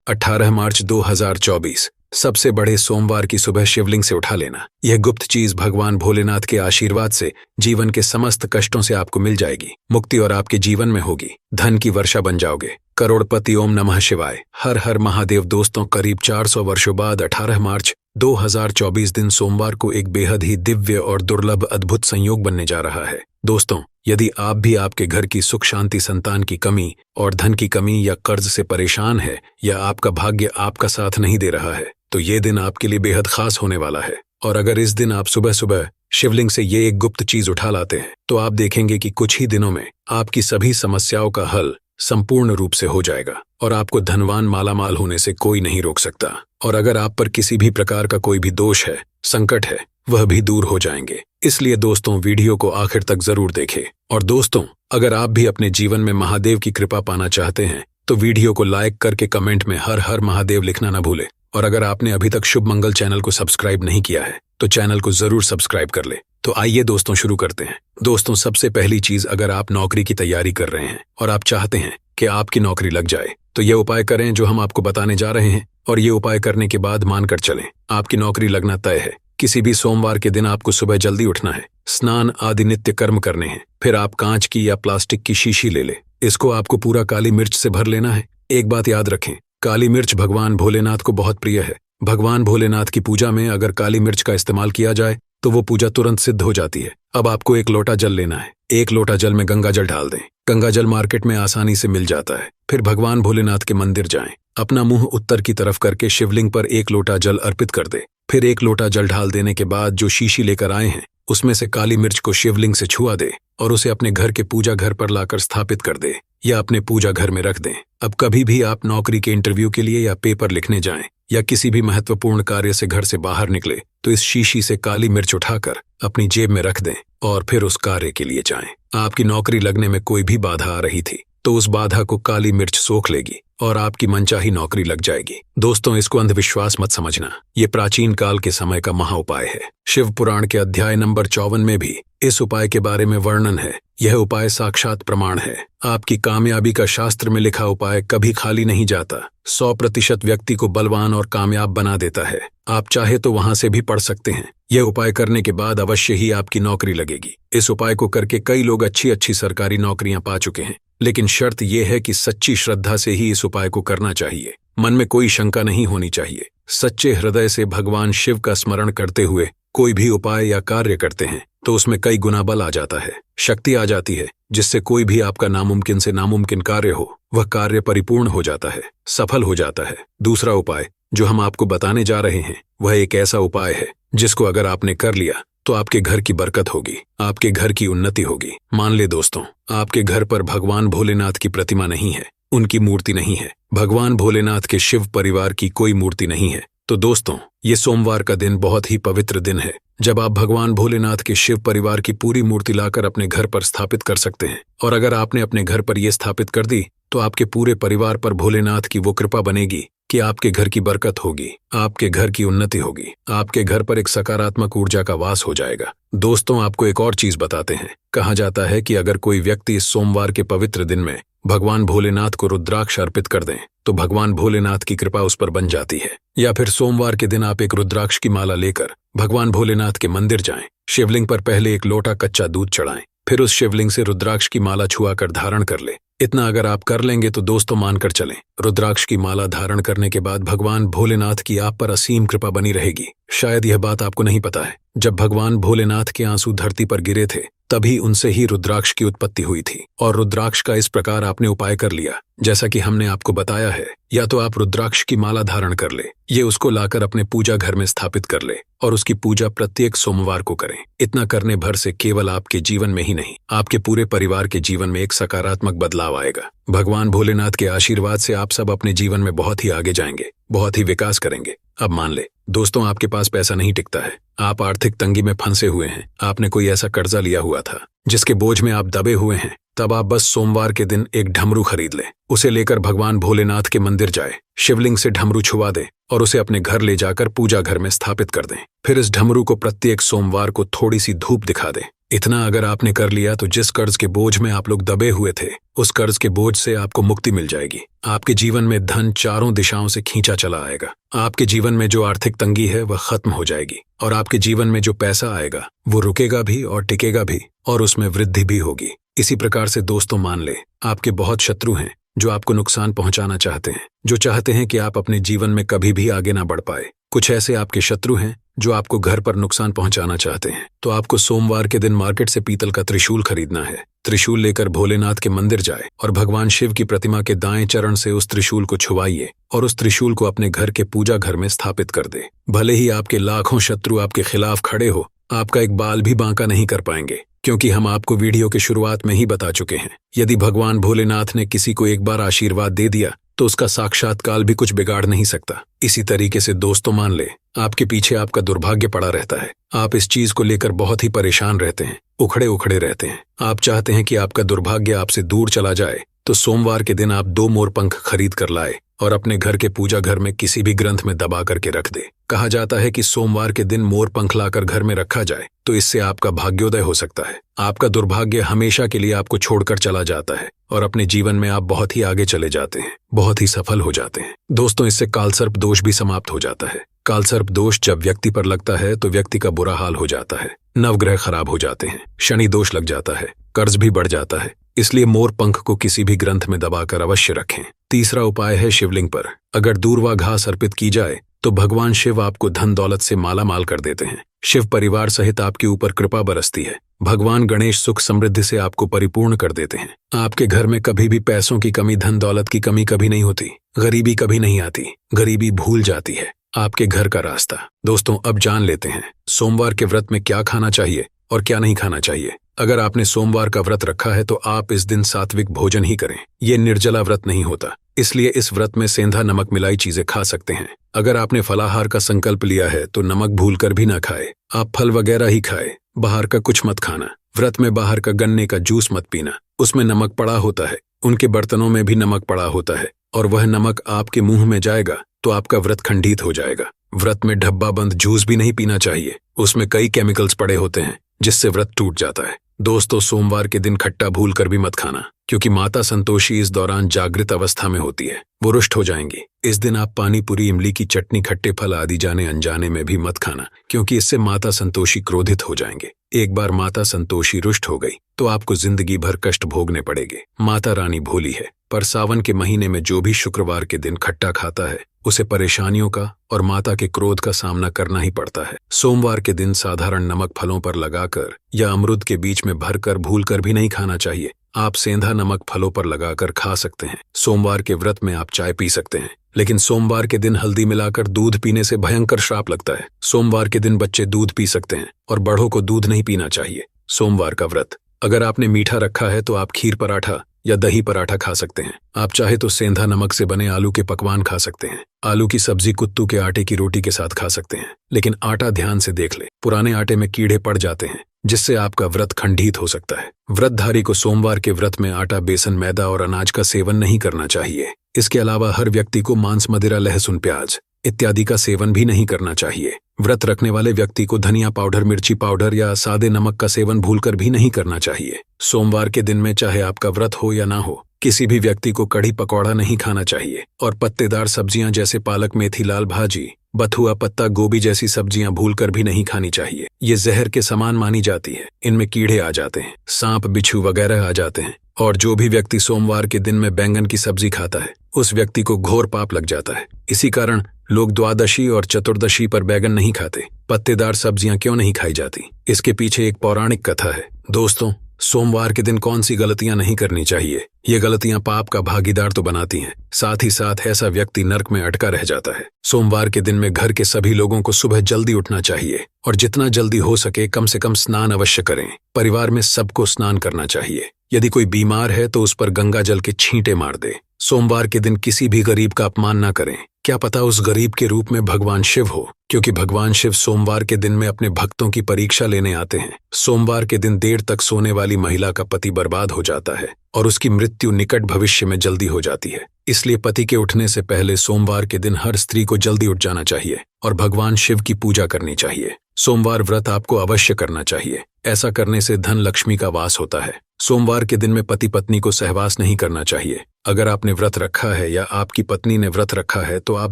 18 मार्च 2024 सबसे बड़े सोमवार की सुबह शिवलिंग से उठा लेना। यह गुप्त चीज भगवान भोलेनाथ के आशीर्वाद से जीवन के समस्त कष्टों से आपको मिल जाएगी। मुक्ति और आपके जीवन में होगी। धन की वर्षा बन जाओगे। करोड़पति। ओम नमः शिवाय। हर हर महादेव। दोस्तों, करीब 400 वर्षों बाद 18 मार्च 2024 दिन सोमवार को एक बेहद ही दिव्य और दुर्लभ अद्भुत संयोग बनने जा रहा है। दोस्तों, यदि आप भी आपके घर की सुख शांति, संतान की कमी और धन की कमी या कर्ज से परेशान है, या आपका भाग्य आपका साथ नहीं दे रहा है, तो ये दिन आपके लिए बेहद खास होने वाला है। और अगर इस दिन आप सुबह सुबह शिवलिंग से ये एक गुप्त चीज उठा लाते हैं, तो आप देखेंगे कि कुछ ही दिनों में आपकी सभी समस्याओं का हल संपूर्ण रूप से हो जाएगा और आपको धनवान मालामाल होने से कोई नहीं रोक सकता। और अगर आप पर किसी भी प्रकार का कोई भी दोष है, संकट है, वह भी दूर हो जाएंगे। इसलिए दोस्तों, वीडियो को आखिर तक जरूर देखें। और दोस्तों, अगर आप भी अपने जीवन में महादेव की कृपा पाना चाहते हैं, तो वीडियो को लाइक करके कमेंट में हर हर महादेव लिखना न भूलें। और अगर आपने अभी तक शुभ मंगल चैनल को सब्सक्राइब नहीं किया है, तो चैनल को जरूर सब्सक्राइब कर ले। तो आइए दोस्तों, शुरू करते हैं। दोस्तों, सबसे पहली चीज, अगर आप नौकरी की तैयारी कर रहे हैं और आप चाहते हैं कि आपकी नौकरी लग जाए, तो ये उपाय करें जो हम आपको बताने जा रहे हैं। और ये उपाय करने के बाद मानकर चलें, आपकी नौकरी लगना तय है। किसी भी सोमवार के दिन आपको सुबह जल्दी उठना है, स्नान आदि नित्य कर्म करने हैं। फिर आप कांच की या प्लास्टिक की शीशी ले लें। इसको आपको पूरा काली मिर्च से भर लेना है। एक बात याद रखें, काली मिर्च भगवान भोलेनाथ को बहुत प्रिय है। भगवान भोलेनाथ की पूजा में अगर काली मिर्च का इस्तेमाल किया जाए, तो वो पूजा तुरंत सिद्ध हो जाती है। अब आपको एक लोटा जल लेना है। एक लोटा जल में गंगा जल डाल दें। गंगा जल मार्केट में आसानी से मिल जाता है। फिर भगवान भोलेनाथ के मंदिर जाएं। अपना मुंह उत्तर की तरफ करके शिवलिंग पर एक लोटा जल अर्पित कर दे। फिर एक लोटा जल ढाल देने के बाद जो शीशी लेकर आए हैं, उसमें से काली मिर्च को शिवलिंग से छुआ दे और उसे अपने घर के पूजा घर पर लाकर स्थापित कर दे या अपने पूजा घर में रख दें। अब कभी भी आप नौकरी के इंटरव्यू के लिए या पेपर लिखने जाएं या किसी भी महत्वपूर्ण कार्य से घर से बाहर निकले, तो इस शीशी से काली मिर्च उठाकर अपनी जेब में रख दें और फिर उस कार्य के लिए जाएं। आपकी नौकरी लगने में कोई भी बाधा आ रही थी, तो उस बाधा को काली मिर्च सोख लेगी और आपकी मनचाही नौकरी लग जाएगी। दोस्तों, इसको अंधविश्वास मत समझना। ये प्राचीन काल के समय का महा उपाय है। शिव पुराण के अध्याय नंबर 54 में भी इस उपाय के बारे में वर्णन है। यह उपाय साक्षात प्रमाण है। आपकी कामयाबी का शास्त्र में लिखा उपाय कभी खाली नहीं जाता। 100% व्यक्ति को बलवान और कामयाब बना देता है। आप चाहे तो वहां से भी पढ़ सकते हैं। यह उपाय करने के बाद अवश्य ही आपकी नौकरी लगेगी। इस उपाय को करके कई लोग अच्छी अच्छी सरकारी नौकरियां पा चुके हैं, लेकिन शर्त यह है कि सच्ची श्रद्धा से ही इस उपाय को करना चाहिए। मन में कोई शंका नहीं होनी चाहिए। सच्चे हृदय से भगवान शिव का स्मरण करते हुए कोई भी उपाय या कार्य करते हैं, तो उसमें कई गुना बल आ जाता है, शक्ति आ जाती है, जिससे कोई भी आपका नामुमकिन से नामुमकिन कार्य हो, वह कार्य परिपूर्ण हो जाता है, सफल हो जाता है। दूसरा उपाय जो हम आपको बताने जा रहे हैं, वह एक ऐसा उपाय है जिसको अगर आपने कर लिया, तो आपके घर की बरकत होगी, आपके घर की उन्नति होगी। मान ले दोस्तों, आपके घर पर भगवान भोलेनाथ की प्रतिमा नहीं है, उनकी मूर्ति नहीं है। भगवान भोलेनाथ के शिव परिवार की कोई मूर्ति नहीं है। तो दोस्तों, ये सोमवार का दिन बहुत ही पवित्र दिन है, जब आप भगवान भोलेनाथ के शिव परिवार की पूरी मूर्ति लाकर अपने घर पर स्थापित कर सकते हैं। और अगर आपने अपने घर पर यह स्थापित कर दी, तो आपके पूरे परिवार पर भोलेनाथ की वो कृपा बनेगी कि आपके घर की बरकत होगी, आपके घर की उन्नति होगी, आपके घर पर एक सकारात्मक ऊर्जा का वास हो जाएगा। दोस्तों, आपको एक और चीज बताते हैं। कहा जाता है कि अगर कोई व्यक्ति इस सोमवार के पवित्र दिन में भगवान भोलेनाथ को रुद्राक्ष अर्पित कर दें, तो भगवान भोलेनाथ की कृपा उस पर बन जाती है। या फिर सोमवार के दिन आप एक रुद्राक्ष की माला लेकर भगवान भोलेनाथ के मंदिर जाएं। शिवलिंग पर पहले एक लोटा कच्चा दूध चढ़ाएं, फिर उस शिवलिंग से रुद्राक्ष की माला छुआकर धारण कर ले। इतना अगर आप कर लेंगे, तो दोस्तों मानकर चलें, रुद्राक्ष की माला धारण करने के बाद भगवान भोलेनाथ की आप पर असीम कृपा बनी रहेगी। शायद यह बात आपको नहीं पता है, जब भगवान भोलेनाथ के आंसू धरती पर गिरे थे, तभी उनसे ही रुद्राक्ष की उत्पत्ति हुई थी। और रुद्राक्ष का इस प्रकार आपने उपाय कर लिया जैसा कि हमने आपको बताया है। या तो आप रुद्राक्ष की माला धारण कर ले, ये उसको लाकर अपने पूजा घर में स्थापित कर ले और उसकी पूजा प्रत्येक सोमवार को करें। इतना करने भर से केवल आपके जीवन में ही नहीं, आपके पूरे परिवार के जीवन में एक सकारात्मक बदलाव आएगा। भगवान भोलेनाथ के आशीर्वाद से आप सब अपने जीवन में बहुत ही आगे जाएंगे, बहुत ही विकास करेंगे। अब मान ले दोस्तों, आपके पास पैसा नहीं टिकता है, आप आर्थिक तंगी में फंसे हुए हैं, आपने कोई ऐसा कर्जा लिया हुआ था जिसके बोझ में आप दबे हुए हैं, तब आप बस सोमवार के दिन एक डमरू खरीद लें। उसे लेकर भगवान भोलेनाथ के मंदिर जाए, शिवलिंग से डमरू छुआ दें और उसे अपने घर ले जाकर पूजा घर में स्थापित कर दें। फिर इस डमरू को प्रत्येक सोमवार को थोड़ी सी धूप दिखा दें। इतना अगर आपने कर लिया तो जिस कर्ज के बोझ में आप लोग दबे हुए थे, उस कर्ज के बोझ से आपको मुक्ति मिल जाएगी। आपके जीवन में धन चारों दिशाओं से खींचा चला आएगा। आपके जीवन में जो आर्थिक तंगी है वह खत्म हो जाएगी और आपके जीवन में जो पैसा आएगा वो रुकेगा भी और टिकेगा भी और उसमें वृद्धि भी होगी। इसी प्रकार से दोस्तों मान ले, आपके बहुत शत्रु हैं जो आपको नुकसान पहुंचाना चाहते हैं, जो चाहते हैं कि आप अपने जीवन में कभी भी आगे ना बढ़ पाए। कुछ ऐसे आपके शत्रु हैं जो आपको घर पर नुकसान पहुंचाना चाहते हैं। तो आपको सोमवार के दिन मार्केट से पीतल का त्रिशूल खरीदना है। त्रिशूल लेकर भोलेनाथ के मंदिर जाए और भगवान शिव की प्रतिमा के दाएं चरण से उस त्रिशूल को छुवाइए और उस त्रिशूल को अपने घर के पूजा घर में स्थापित कर दे। भले ही आपके लाखों शत्रु आपके खिलाफ खड़े हो, आपका एक बाल भी बांका नहीं कर पाएंगे, क्योंकि हम आपको वीडियो के शुरुआत में ही बता चुके हैं, यदि भगवान भोलेनाथ ने किसी को एक बार आशीर्वाद दे दिया तो उसका साक्षात्कार भी कुछ बिगाड़ नहीं सकता। इसी तरीके से दोस्तों मान ले, आपके पीछे आपका दुर्भाग्य पड़ा रहता है। आप इस चीज को लेकर बहुत ही परेशान रहते हैं, उखड़े उखड़े रहते हैं। आप चाहते हैं कि आपका दुर्भाग्य आपसे दूर चला जाए, तो सोमवार के दिन आप 2 मोरपंख खरीद कर लाए और अपने घर के पूजा घर में किसी भी ग्रंथ में दबा करके रख दे। कहा जाता है कि सोमवार के दिन मोरपंख लाकर घर में रखा जाए तो इससे आपका भाग्योदय हो सकता है। आपका दुर्भाग्य हमेशा के लिए आपको छोड़कर चला जाता है और अपने जीवन में आप बहुत ही आगे चले जाते हैं, बहुत ही सफल हो जाते हैं। दोस्तों, इससे कालसर्प दोष भी समाप्त हो जाता है। कालसर्प दोष जब व्यक्ति पर लगता है तो व्यक्ति का बुरा हाल हो जाता है, नवग्रह खराब हो जाते हैं, शनि दोष लग जाता है, कर्ज भी बढ़ जाता है। इसलिए मोर पंख को किसी भी ग्रंथ में दबाकर अवश्य रखें। तीसरा उपाय है शिवलिंग पर अगर दूर्वा घास अर्पित की जाए तो भगवान शिव आपको धन दौलत से माला माल कर देते हैं। शिव परिवार सहित आपके ऊपर कृपा बरसती है। भगवान गणेश सुख समृद्धि से आपको परिपूर्ण कर देते हैं। आपके घर में कभी भी पैसों की कमी, धन दौलत की कमी कभी नहीं होती, गरीबी कभी नहीं आती, गरीबी भूल जाती है आपके घर का रास्ता। दोस्तों, अब जान लेते हैं सोमवार के व्रत में क्या खाना चाहिए और क्या नहीं खाना चाहिए। अगर आपने सोमवार का व्रत रखा है तो आप इस दिन सात्विक भोजन ही करें। ये निर्जला व्रत नहीं होता, इसलिए इस व्रत में सेंधा नमक मिलाई चीजें खा सकते हैं। अगर आपने फलाहार का संकल्प लिया है तो नमक भूलकर भी ना खाए। आप फल वगैरह ही खाए, बाहर का कुछ मत खाना। व्रत में बाहर का गन्ने का जूस मत पीना, उसमें नमक पड़ा होता है, उनके बर्तनों में भी नमक पड़ा होता है और वह नमक आपके मुंह में जाएगा तो आपका व्रत खंडित हो जाएगा। व्रत में डब्बा बंद जूस भी नहीं पीना चाहिए, उसमें कई केमिकल्स पड़े होते हैं जिससे व्रत टूट जाता है। दोस्तों, सोमवार के दिन खट्टा भूल कर भी मत खाना, क्योंकि माता संतोषी इस दौरान जागृत अवस्था में होती है, वो रुष्ट हो जाएंगी। इस दिन आप पानी पूरी, इमली की चटनी, खट्टे फल आदि जाने अनजाने में भी मत खाना, क्योंकि इससे माता संतोषी क्रोधित हो जाएंगे। एक बार माता संतोषी रुष्ट हो गई तो आपको जिंदगी भर कष्ट भोगने पड़ेंगे। माता रानी भोली है, पर सावन के महीने में जो भी शुक्रवार के दिन खट्टा खाता है उसे परेशानियों का और माता के क्रोध का सामना करना ही पड़ता है। सोमवार के दिन साधारण नमक फलों पर लगाकर या अमरूद के बीच में भरकर भूलकर भी नहीं खाना चाहिए। आप सेंधा नमक फलों पर लगाकर खा सकते हैं। सोमवार के व्रत में आप चाय पी सकते हैं, लेकिन सोमवार के दिन हल्दी मिलाकर दूध पीने से भयंकर श्राप लगता है। सोमवार के दिन बच्चे दूध पी सकते हैं और बड़ों को दूध नहीं पीना चाहिए। सोमवार का व्रत अगर आपने मीठा रखा है तो आप खीर पराठा या दही पराठा खा सकते हैं। आप चाहे तो सेंधा नमक से बने आलू के पकवान खा सकते हैं। आलू की सब्जी कुत्तू के आटे की रोटी के साथ खा सकते हैं, लेकिन आटा ध्यान से देख ले, पुराने आटे में कीड़े पड़ जाते हैं जिससे आपका व्रत खंडित हो सकता है। व्रतधारी को सोमवार के व्रत में आटा, बेसन, मैदा और अनाज का सेवन नहीं करना चाहिए। इसके अलावा हर व्यक्ति को मांस, मदिरा, लहसुन, प्याज इत्यादि का सेवन भी नहीं करना चाहिए। व्रत रखने वाले व्यक्ति को धनिया पाउडर, मिर्ची पाउडर या सादे नमक का सेवन भूलकर भी नहीं करना चाहिए। सोमवार के दिन में चाहे आपका व्रत हो या ना हो, किसी भी व्यक्ति को कढ़ी पकौड़ा नहीं खाना चाहिए और पत्तेदार सब्जियां जैसे पालक, मेथी, लाल भाजी, बथुआ, पत्ता गोभी जैसी सब्जियां भूलकर भी नहीं खानी चाहिए। ये जहर के समान मानी जाती है, इनमें कीड़े आ जाते हैं, सांप, बिच्छू वगैरह आ जाते हैं। और जो भी व्यक्ति सोमवार के दिन में बैंगन की सब्जी खाता है उस व्यक्ति को घोर पाप लग जाता है। इसी कारण लोग द्वादशी और चतुर्दशी पर बैंगन नहीं खाते। पत्तेदार सब्जियां क्यों नहीं खाई जाती, इसके पीछे एक पौराणिक कथा है। दोस्तों, सोमवार के दिन कौन सी गलतियां नहीं करनी चाहिए। ये गलतियां पाप का भागीदार तो बनाती हैं, साथ ही साथ ऐसा व्यक्ति नर्क में अटका रह जाता है। सोमवार के दिन में घर के सभी लोगों को सुबह जल्दी उठना चाहिए और जितना जल्दी हो सके कम से कम स्नान अवश्य करें। परिवार में सबको स्नान करना चाहिए। यदि कोई बीमार है तो उस पर गंगा जल के छींटे मार दे। सोमवार के दिन किसी भी गरीब का अपमान ना करें। क्या पता उस गरीब के रूप में भगवान शिव हो, क्योंकि भगवान शिव सोमवार के दिन में अपने भक्तों की परीक्षा लेने आते हैं। सोमवार के दिन देर तक सोने वाली महिला का पति बर्बाद हो जाता है और उसकी मृत्यु निकट भविष्य में जल्दी हो जाती है। इसलिए पति के उठने से पहले सोमवार के दिन हर स्त्री को जल्दी उठ जाना चाहिए। और भगवान शिव की पूजा करनी चाहिए। सोमवार व्रत आपको अवश्य करना चाहिए। ऐसा करने से धन लक्ष्मी का वास होता है। सोमवार के दिन में पति पत्नी को सहवास नहीं करना चाहिए। अगर आपने व्रत रखा है या आपकी पत्नी ने व्रत रखा है तो आप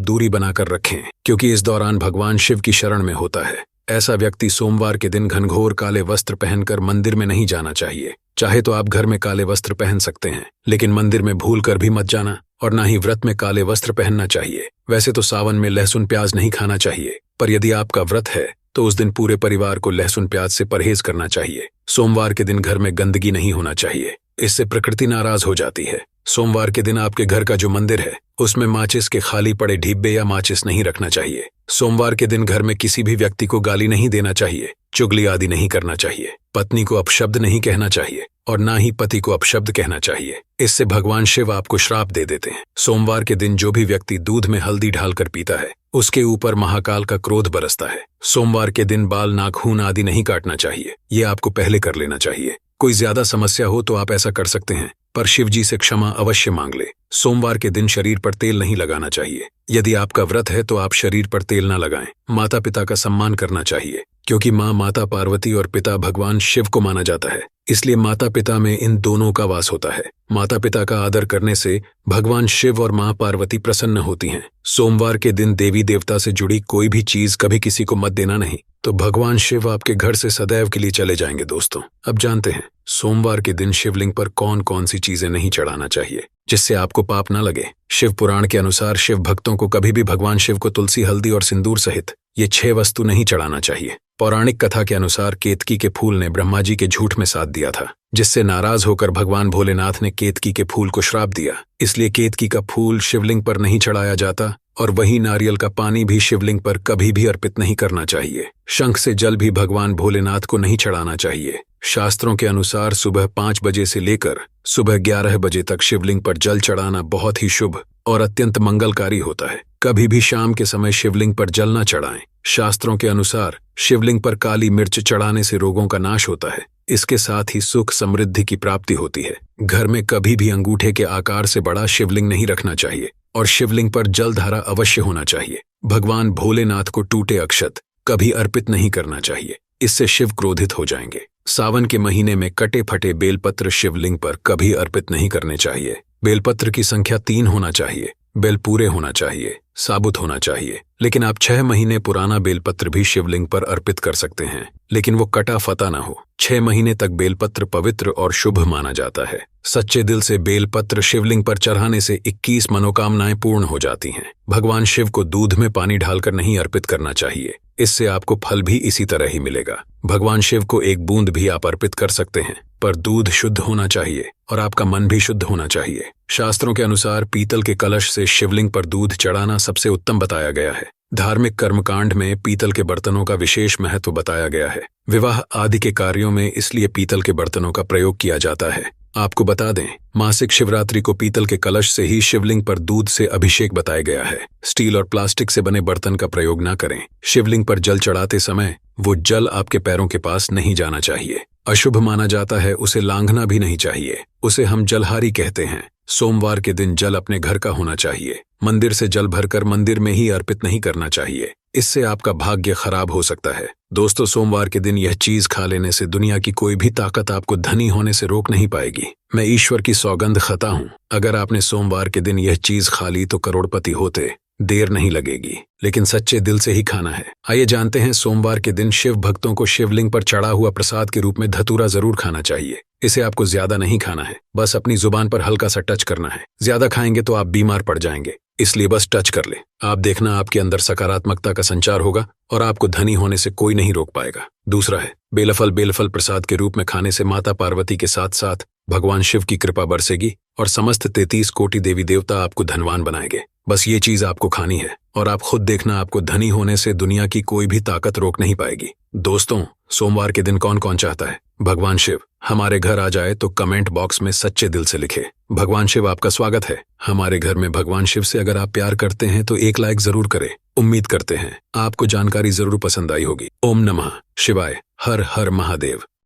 दूरी बनाकर रखें, क्योंकि इस दौरान भगवान शिव की शरण में होता है। ऐसा व्यक्ति सोमवार के दिन घनघोर काले वस्त्र पहनकर मंदिर में नहीं जाना चाहिए। चाहे तो आप घर में काले वस्त्र पहन सकते हैं, लेकिन मंदिर में भूल कर भी मत जाना, और ना ही व्रत में काले वस्त्र पहनना चाहिए। वैसे तो सावन में लहसुन प्याज नहीं खाना चाहिए, पर यदि आपका व्रत है तो उस दिन पूरे परिवार को लहसुन प्याज से परहेज करना चाहिए। सोमवार के दिन घर में गंदगी नहीं होना चाहिए, इससे प्रकृति नाराज हो जाती है। सोमवार के दिन आपके घर का जो मंदिर है उसमें माचिस के खाली पड़े डिब्बे या माचिस नहीं रखना चाहिए। सोमवार के दिन घर में किसी भी व्यक्ति को गाली नहीं देना चाहिए, चुगली आदि नहीं करना चाहिए, पत्नी को अपशब्द नहीं कहना चाहिए और ना ही पति को अपशब्द कहना चाहिए। इससे भगवान शिव आपको श्राप दे देते हैं। सोमवार के दिन जो भी व्यक्ति दूध में हल्दी डालकर पीता है उसके ऊपर महाकाल का क्रोध बरसता है। सोमवार के दिन बाल नाखून आदि नहीं काटना चाहिए, ये आपको पहले कर लेना चाहिए। कोई ज्यादा समस्या हो तो आप ऐसा कर सकते हैं, पर शिव जी से क्षमा अवश्य मांग ले। सोमवार के दिन शरीर पर तेल नहीं लगाना चाहिए। यदि आपका व्रत है तो आप शरीर पर तेल न लगाएं। माता पिता का सम्मान करना चाहिए, क्योंकि माता पार्वती और पिता भगवान शिव को माना जाता है, इसलिए माता पिता में इन दोनों का वास होता है। माता पिता का आदर करने से भगवान शिव और मां पार्वती प्रसन्न होती हैं। सोमवार के दिन देवी देवता से जुड़ी कोई भी चीज कभी किसी को मत देना नहीं, तो भगवान शिव आपके घर से सदैव के लिए चले जाएंगे। दोस्तों, अब जानते हैं सोमवार के दिन शिवलिंग पर कौन कौन सी चीजें नहीं चढ़ाना चाहिए जिससे आपको पाप न लगे। शिव पुराण के अनुसार शिव भक्तों को कभी भी भगवान शिव को तुलसी, हल्दी और सिंदूर सहित ये 6 वस्तु नहीं चढ़ाना चाहिए। पौराणिक कथा के अनुसार केतकी के फूल ने ब्रह्मा जी के झूठ में साथ दिया था, जिससे नाराज होकर भगवान भोलेनाथ ने केतकी के फूल को श्राप दिया। इसलिए केतकी का फूल शिवलिंग पर नहीं चढ़ाया जाता, और वही नारियल का पानी भी शिवलिंग पर कभी भी अर्पित नहीं करना चाहिए। शंख से जल भी भगवान भोलेनाथ को नहीं चढ़ाना चाहिए। शास्त्रों के अनुसार सुबह 5 बजे से लेकर सुबह 11 बजे तक शिवलिंग पर जल चढ़ाना बहुत ही शुभ और अत्यंत मंगलकारी होता है। कभी भी शाम के समय शिवलिंग पर जल न चढ़ाएं। शास्त्रों के अनुसार शिवलिंग पर काली मिर्च चढ़ाने से रोगों का नाश होता है। इसके साथ ही सुख समृद्धि की प्राप्ति होती है। घर में कभी भी अंगूठे के आकार से बड़ा शिवलिंग नहीं रखना चाहिए और शिवलिंग पर जलधारा अवश्य होना चाहिए। भगवान भोलेनाथ को टूटे अक्षत कभी अर्पित नहीं करना चाहिए, इससे शिव क्रोधित हो जाएंगे। सावन के महीने में कटे फटे बेलपत्र शिवलिंग पर कभी अर्पित नहीं करने चाहिए। बेलपत्र की संख्या 3 होना चाहिए। बेल पूरे होना चाहिए, साबुत होना चाहिए। लेकिन आप 6 महीने पुराना बेलपत्र भी शिवलिंग पर अर्पित कर सकते हैं, लेकिन वो कटा फटा ना हो। 6 महीने तक बेलपत्र पवित्र और शुभ माना जाता है। सच्चे दिल से बेलपत्र शिवलिंग पर चढ़ाने से 21 मनोकामनाएं पूर्ण हो जाती हैं। भगवान शिव को दूध में पानी डालकर नहीं अर्पित करना चाहिए, इससे आपको फल भी इसी तरह ही मिलेगा। भगवान शिव को 1 बूंद भी आप अर्पित कर सकते हैं, पर दूध शुद्ध होना चाहिए और आपका मन भी शुद्ध होना चाहिए। शास्त्रों के अनुसार पीतल के कलश से शिवलिंग पर दूध चढ़ाना सबसे उत्तम बताया गया है। धार्मिक कर्मकांड में पीतल के बर्तनों का विशेष महत्व बताया गया है। विवाह आदि के कार्यों में इसलिए पीतल के बर्तनों का प्रयोग किया जाता है। आपको बता दें, मासिक शिवरात्रि को पीतल के कलश से ही शिवलिंग पर दूध से अभिषेक बताया गया है। स्टील और प्लास्टिक से बने बर्तन का प्रयोग न करें। शिवलिंग पर जल चढ़ाते समय वो जल आपके पैरों के पास नहीं जाना चाहिए। अशुभ माना जाता है, उसे लांघना भी नहीं चाहिए। उसे हम जलहारी कहते हैं। सोमवार के दिन जल अपने घर का होना चाहिए। मंदिर से जल भरकर मंदिर में ही अर्पित नहीं करना चाहिए, इससे आपका भाग्य खराब हो सकता है। दोस्तों, सोमवार के दिन यह चीज खा लेने से दुनिया की कोई भी ताकत आपको धनी होने से रोक नहीं पाएगी। मैं ईश्वर की सौगंध खाता हूँ, अगर आपने सोमवार के दिन यह चीज खा ली तो करोड़पति होते। देर नहीं लगेगी, लेकिन सच्चे दिल से ही खाना है। आइए जानते हैं, सोमवार के दिन शिव भक्तों को शिवलिंग पर चढ़ा हुआ प्रसाद के रूप में धतूरा जरूर खाना चाहिए। इसे आपको ज्यादा नहीं खाना है, बस अपनी जुबान पर हल्का सा टच करना है। ज्यादा खाएंगे तो आप बीमार पड़ जाएंगे, इसलिए बस टच कर ले। आप देखना, आपके अंदर सकारात्मकता का संचार होगा और आपको धनी होने से कोई नहीं रोक पाएगा। दूसरा है, बेलफल प्रसाद के रूप में खाने से माता पार्वती के साथ साथ भगवान शिव की कृपा बरसेगी और समस्त 33 कोटि देवी देवता आपको धनवान बनाएंगे। बस ये चीज आपको खानी है और आप खुद देखना, आपको धनी होने से दुनिया की कोई भी ताकत रोक नहीं पाएगी। दोस्तों, सोमवार के दिन कौन कौन चाहता है भगवान शिव हमारे घर आ जाए, तो कमेंट बॉक्स में सच्चे दिल से लिखे। भगवान शिव आपका स्वागत है हमारे घर में। भगवान शिव से अगर आप प्यार करते हैं तो 1 लाइक जरूर करें। उम्मीद करते हैं आपको जानकारी जरूर पसंद आई होगी। ओम नमः शिवाय। हर हर महादेव।